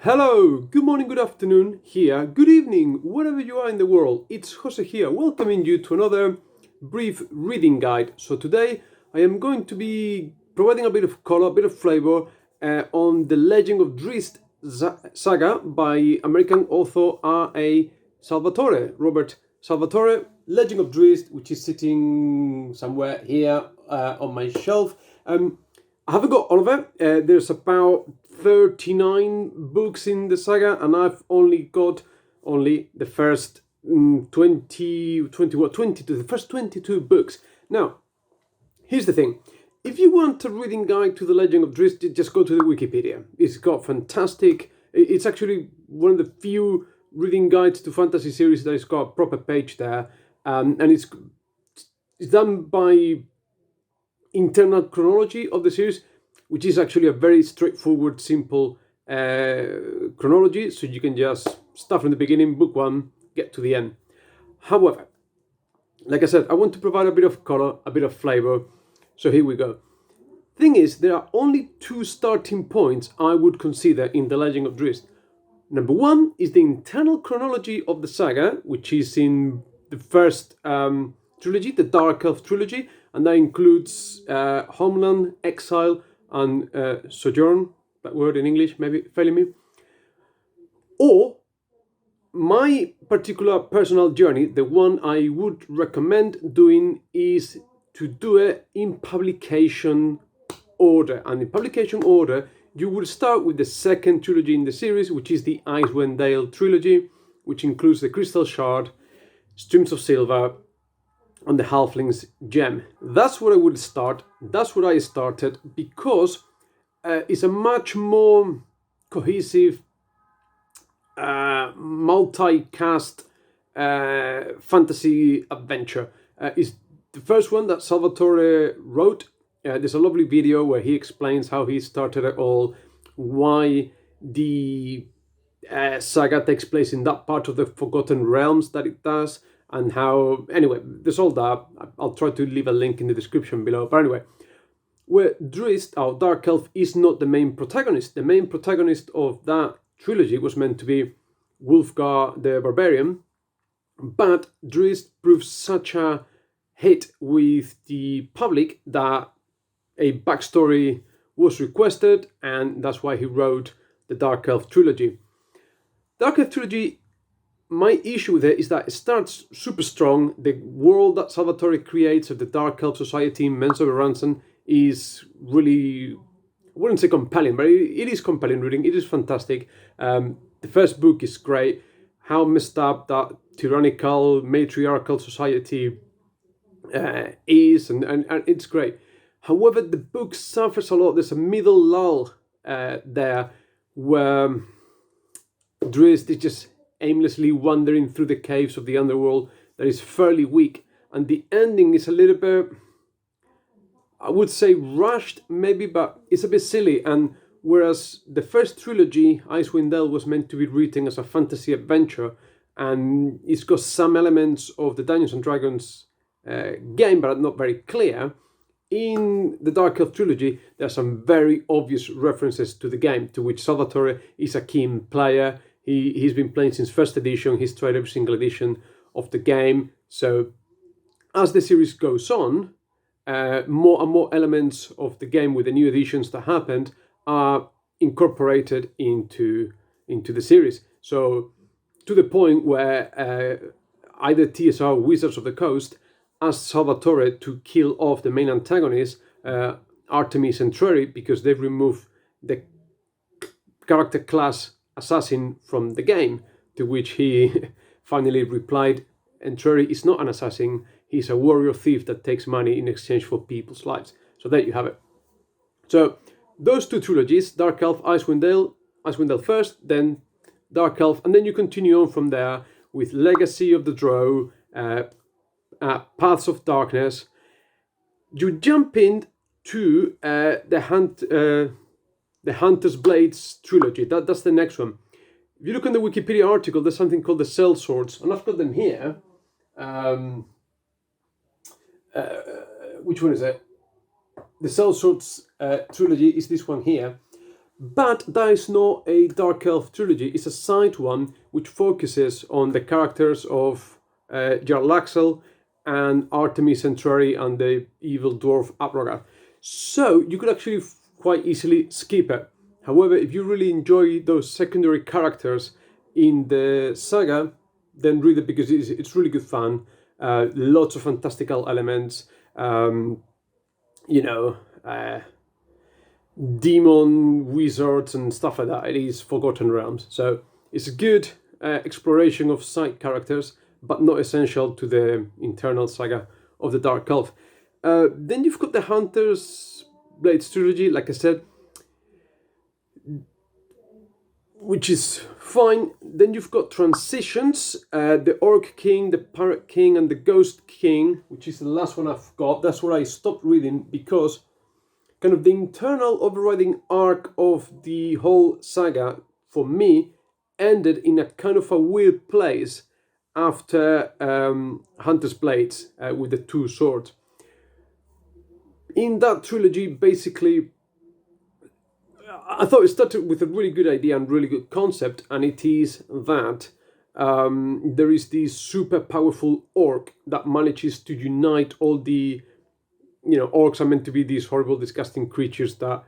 Hello, good morning, good afternoon here, good evening, wherever you are in the world. It's Jose here, welcoming you to another brief reading guide. So today I am going to be providing a bit of color, a bit of flavor on the Legend of Drizzt saga by American author R.A. Salvatore, Robert Salvatore, Legend of Drizzt, which is sitting somewhere here on my shelf. I haven't got all of it. There's about 39 books in the saga, and I've only got the first 20 22, the first 22 books. Now, here's the thing. If you want a reading guide to the Legend of Drizzt, just go to the Wikipedia. It's got fantastic... It's actually one of the few reading guides to fantasy series that has got a proper page there. And it's done by internal chronology of the series, which is actually a very straightforward, simple chronology. So you can just start from the beginning, book one, get to the end. However, like I said, I want to provide a bit of color, a bit of flavor. So here we go. Thing is, there are only two starting points I would consider in the Legend of Drizzt. Number one is the internal chronology of the saga, which is in the first trilogy, the Dark Elf Trilogy, and that includes Homeland, Exile, and Sojourn, that word in English, maybe failing me. Or my particular personal journey, the one I would recommend doing, is to do it in publication order. And in publication order, you will start with the second trilogy in the series, which is the Icewind Dale Trilogy, which includes the Crystal Shard, Streams of Silver, and the Halfling's Gem. That's where I would start. That's where I started, because it's a much more cohesive, multi-cast fantasy adventure. It's the first one that Salvatore wrote. There's a lovely video where he explains how he started it all, why the saga takes place in that part of the Forgotten Realms that it does, and how, anyway, there's all that. I'll try to leave a link in the description below. But anyway, where Drizzt, our Dark Elf, is not the main protagonist. The main protagonist of that trilogy was meant to be Wulfgar the Barbarian, but Drizzt proved such a hit with the public that a backstory was requested, and that's why he wrote the Dark Elf Trilogy. Dark Elf Trilogy, my issue with it is that it starts super strong. The world that Salvatore creates of the Dark Elf Society in Men's Ransom is really, I wouldn't say compelling, but it is compelling reading. It is fantastic. The first book is great. How messed up that tyrannical, matriarchal society is, and it's great. However, the book suffers a lot. There's a middle lull there where Drizzt is just aimlessly wandering through the caves of the underworld that is fairly weak. And the ending is a little bit, I would say, rushed maybe, but it's a bit silly. And whereas the first trilogy, Icewind Dale, was meant to be written as a fantasy adventure, and it's got some elements of the Dungeons and Dragons game, but not very clear. In the Dark Elf Trilogy, there are some very obvious references to the game, to which Salvatore is a keen player. He's been playing since first edition. He's tried every single edition of the game. So as the series goes on, more and more elements of the game with the new editions that happened are incorporated into the series. So to the point where either TSR or Wizards of the Coast asked Salvatore to kill off the main antagonists, Artemis and Treri, because they've removed the character class assassin from the game, to which he finally replied, and Treri is not an assassin, he's a warrior thief that takes money in exchange for people's lives. So there you have it. So those two trilogies, Dark Elf, Icewind Dale first, then Dark Elf, and then you continue on from there with Legacy of the Drow, Paths of Darkness. You jump into the Hunter's Blades trilogy. That's the next one. If you look on the Wikipedia article, there's something called the Sellswords, and I've got them here. Which one is it? The Sellswords trilogy is this one here. But that is not a Dark Elf Trilogy. It's a side one which focuses on the characters of Jarlaxle and Artemis Entreri and the evil dwarf Abraga. So you could actually quite easily skip it. However, if you really enjoy those secondary characters in the saga, then read it because it's really good fun. Lots of fantastical elements. You know, demon wizards and stuff like that. It is Forgotten Realms. So it's a good exploration of side characters, but not essential to the internal saga of the Dark Elf. Then you've got the Hunter's Blades trilogy, like I said, which is fine. Then you've got Transitions, the Orc King, the Pirate King, and the Ghost King, which is the last one I've got. That's where I stopped reading because kind of the internal overriding arc of the whole saga, for me, ended in a kind of a weird place after Hunter's Blades with the two swords. In that trilogy, basically, I thought it started with a really good idea and really good concept, and it is that there is this super powerful orc that manages to unite all the, orcs are meant to be these horrible, disgusting creatures that,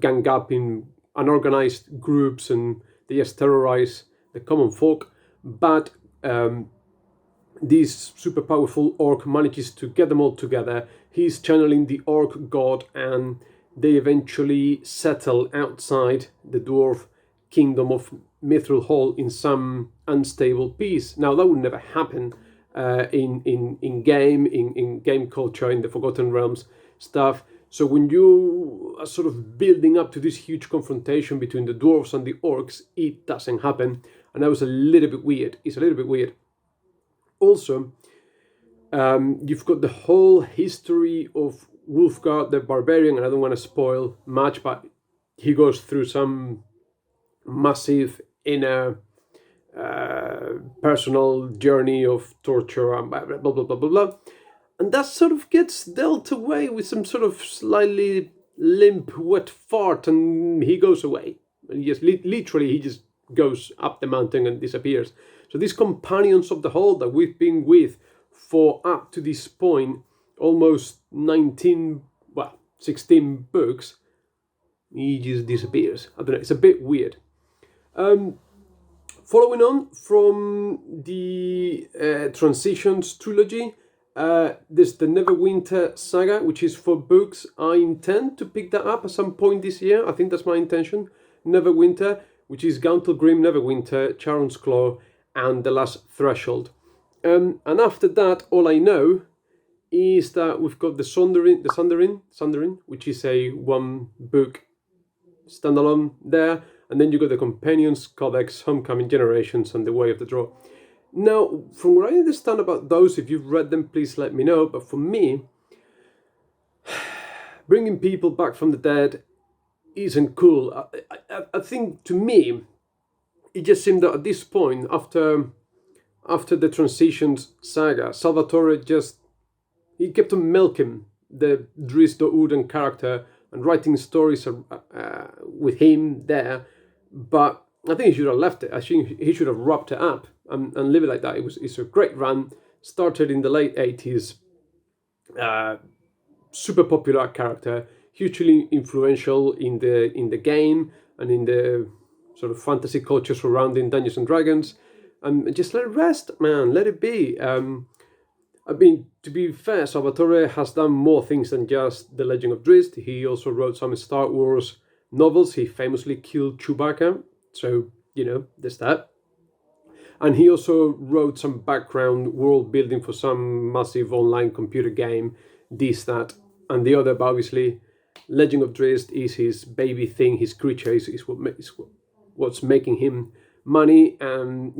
gang up in unorganized groups and they just terrorize the common folk. But this super powerful orc manages to get them all together. He's channeling the orc god, and they eventually settle outside the dwarf kingdom of Mithril Hall in some unstable peace. Now, that would never happen in game culture, in the Forgotten Realms stuff. So when you are sort of building up to this huge confrontation between the dwarves and the orcs, it doesn't happen. And that was a little bit weird. It's a little bit weird. Also, you've got the whole history of Wulfgar the Barbarian, and I don't want to spoil much, but he goes through some massive inner personal journey of torture and blah, blah, blah, blah, blah, blah. And that sort of gets dealt away with some sort of slightly limp, wet fart, and he goes away. And he just literally, he just goes up the mountain and disappears. So these companions of the whole that we've been with for up to this point, almost 16 books, he just disappears. I don't know, it's a bit weird. Following on from the Transitions trilogy, there's the Neverwinter saga, which is 4 books. I intend to pick that up at some point this year. I think that's my intention. Neverwinter, which is Gauntlgrim, Neverwinter, Charon's Claw, and The Last Threshold. And after that, all I know is that we've got the Sundarin, which is a 1-book standalone there, and then you got the Companions, Codex, Homecoming, Generations, and The Way of the Draw. Now, from what I understand about those, if you've read them, please let me know. But for me, bringing people back from the dead isn't cool. I think, to me, it just seemed that at this point, after the Transitions saga, Salvatore he kept on milking the Drizzt Do'Urden character and writing stories with him there. But I think he should have left it. I think he should have wrapped it up and leave it like that. It's a great run. Started in the late 80s. Super popular character. Hugely influential in the game and in the sort of fantasy culture surrounding Dungeons and Dragons. And just let it rest, man. Let it be. I mean, to be fair, Salvatore has done more things than just The Legend of Drizzt. He also wrote some Star Wars novels. He famously killed Chewbacca. So, there's that. And he also wrote some background world building for some massive online computer game, this, that, and the other. But obviously, Legend of Drizzt is his baby thing, his creature, is what's making him money. And,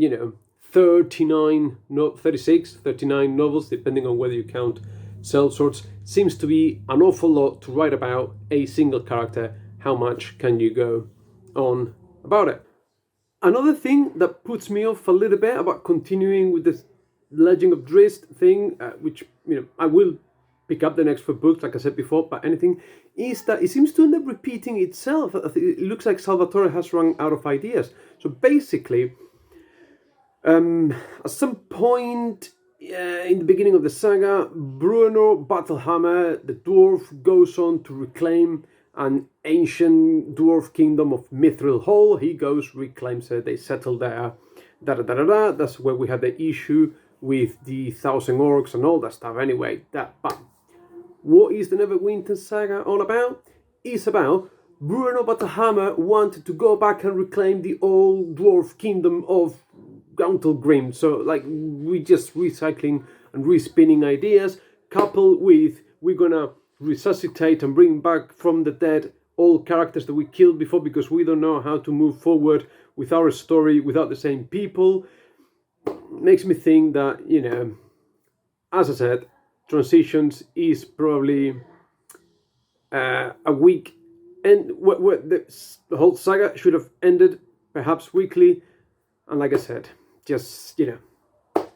39 novels, depending on whether you count sellswords, seems to be an awful lot to write about a single character. How much can you go on about it? Another thing that puts me off a little bit about continuing with this Legend of Drizzt thing, which I will pick up the next 4 books, like I said before, but anything, is that it seems to end up repeating itself. It looks like Salvatore has run out of ideas. So basically, at some point in the beginning of the saga, Bruno Battlehammer, the dwarf, goes on to reclaim an ancient dwarf kingdom of Mithril Hall. He goes, reclaims it, they settle there. That's where we had the issue with the 1,000 orcs and all that stuff. Anyway, but what is the Neverwinter saga all about? It's about Bruno Battlehammer wanted to go back and reclaim the old dwarf kingdom of Grim. So like we just recycling and respinning ideas, coupled with we're gonna resuscitate and bring back from the dead all characters that we killed before, because we don't know how to move forward with our story without the same people. Makes me think that, you know, as I said, Transitions is probably a week, and where the whole saga should have ended perhaps weekly. And like I said, just, you know,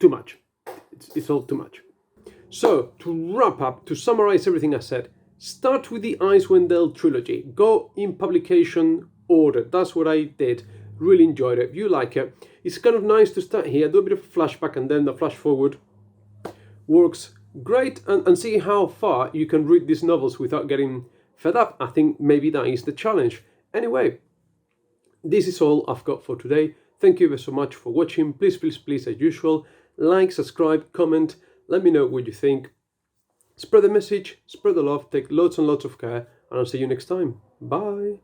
too much. It's all too much. So, to wrap up, to summarize everything I said, start with the Icewind Dale trilogy. Go in publication order. That's what I did. Really enjoyed it. If you like it, it's kind of nice to start here, do a bit of a flashback, and then the flash forward works great, and see how far you can read these novels without getting fed up. I think maybe that is the challenge. Anyway, this is all I've got for today. Thank you so much for watching. Please, as usual, like, subscribe, comment, let me know what you think. Spread the message, spread the love, take lots and lots of care, and I'll see you next time. Bye.